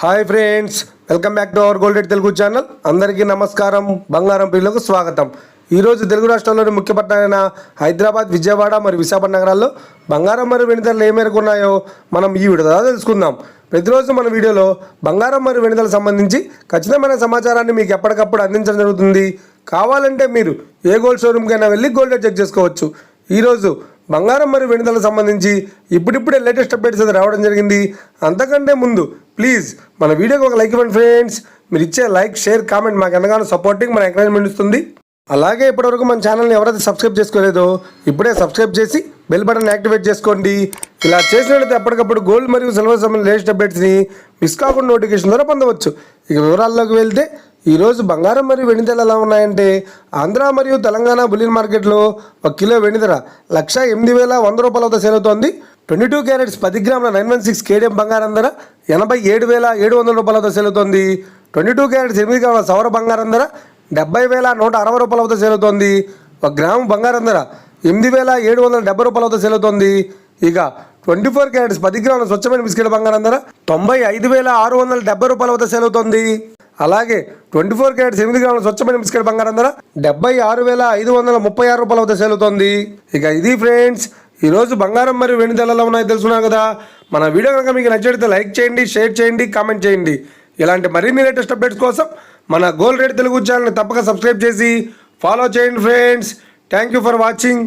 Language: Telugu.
Hi friends, welcome back to our gold rate Telugu channel. అందరికీ నమస్కారం. బంగారం ప్రియులకు స్వాగతం. ఈరోజు తెలుగు రాష్ట్రాల్లోని ముఖ్య పట్టణాలైన హైదరాబాద్, విజయవాడ మరియు విశాఖపట్నం నగరాల్లో బంగారం మరియు వెండి ధరలు ఏ మేరకు ఉన్నాయో మనం ఈ వీడియో ద్వారా తెలుసుకుందాం. ప్రతిరోజు మన వీడియోలో బంగారం మరియు వెండి ధరలకు సంబంధించి ఖచ్చితమైన సమాచారాన్ని మీకు ఎప్పటికప్పుడు అందించడం జరుగుతుంది. కావాలంటే మీరు ఏ గోల్డ్ షోరూమ్కైనా వెళ్ళి గోల్డ్ రేట్ చెక్ చేసుకోవచ్చు. ఈరోజు బంగారం మరియు వెండి ధరలకు సంబంధించి ఇప్పుడిప్పుడే లేటెస్ట్ అప్డేట్స్ అయితే రావడం జరిగింది. అంతకంటే ముందు ప్లీజ్ మన వీడియోకి ఒక లైక్ ఇవ్వండి ఫ్రెండ్స్. మీరు ఇచ్చే లైక్, షేర్, కామెంట్ మాకు ఎంతగానో సపోర్టింగ్, మన ఎంకరేజ్మెంట్ ఇస్తుంది. అలాగే ఇప్పటివరకు మన ఛానల్ని ఎవరైతే సబ్స్క్రైబ్ చేసుకోలేదో ఇప్పుడే సబ్స్క్రైబ్ చేసి బెల్ బటన్ యాక్టివేట్ చేసుకోండి. ఇలా చేసినట్లయితే ఎప్పటికప్పుడు గోల్డ్ మరియు సిల్వర్ సంబంధించిన లేటెస్ట్ అప్డేట్స్ని మిస్ కాకుండా నోటిఫికేషన్ ద్వారా పొందవచ్చు. ఇక వివరాల్లోకి వెళ్తే ఈరోజు బంగారం మరియు వెండి ధరలు ఎలా ఉన్నాయంటే, ఆంధ్ర మరియు తెలంగాణ బులియన్ మార్కెట్లో 1 కిలో వెండి ధర 1,08,100 రూపాయల వద్ద సేల్ అవుతోంది. 22 క్యారెట్స్ 10 గ్రాముల 916 కేడిఎం బంగారం ధర 87,700 రూపాయల వద్ద సేల్ అవుతోంది. 22 క్యారెట్స్ 8 గ్రాముల సవర బంగారం ధర 70,160 రూపాయల వద్ద సేల్ అవుతోంది. 1 గ్రాము బంగారం ధర 8,770 రూపాయల వద్ద సేల్ అవుతోంది. ఇక 24 క్యారెట్స్ 10 గ్రాముల స్వచ్ఛమైన బిస్కెట్ బంగారం ధర 95,670 రూపాయల వద్ద సేల్ అవుతోంది. అలాగే 24 క్యారెట్స్ 8 గ్రాముల స్వచ్ఛమైన బిస్కెట్ బంగారం ధర 76,536 రూపాయల వద్ద సేల్ అవుతోంది. ఇక ఇది ఫ్రెండ్స్ ఈరోజు బంగారం మరియు వెండి ధరలు ఉన్నాయో తెలుసుకున్నాం కదా. మన వీడియో కనుక మీకు నచ్చితే లైక్ చేయండి, షేర్ చేయండి, కామెంట్ చేయండి. ఇలాంటి మరిన్ని లేటెస్ట్ అప్డేట్స్ కోసం మన గోల్డ్ రేట్ తెలుగు ఛానల్ని తప్పక సబ్స్క్రైబ్ చేసి ఫాలో చేయండి friends. Thank you for watching.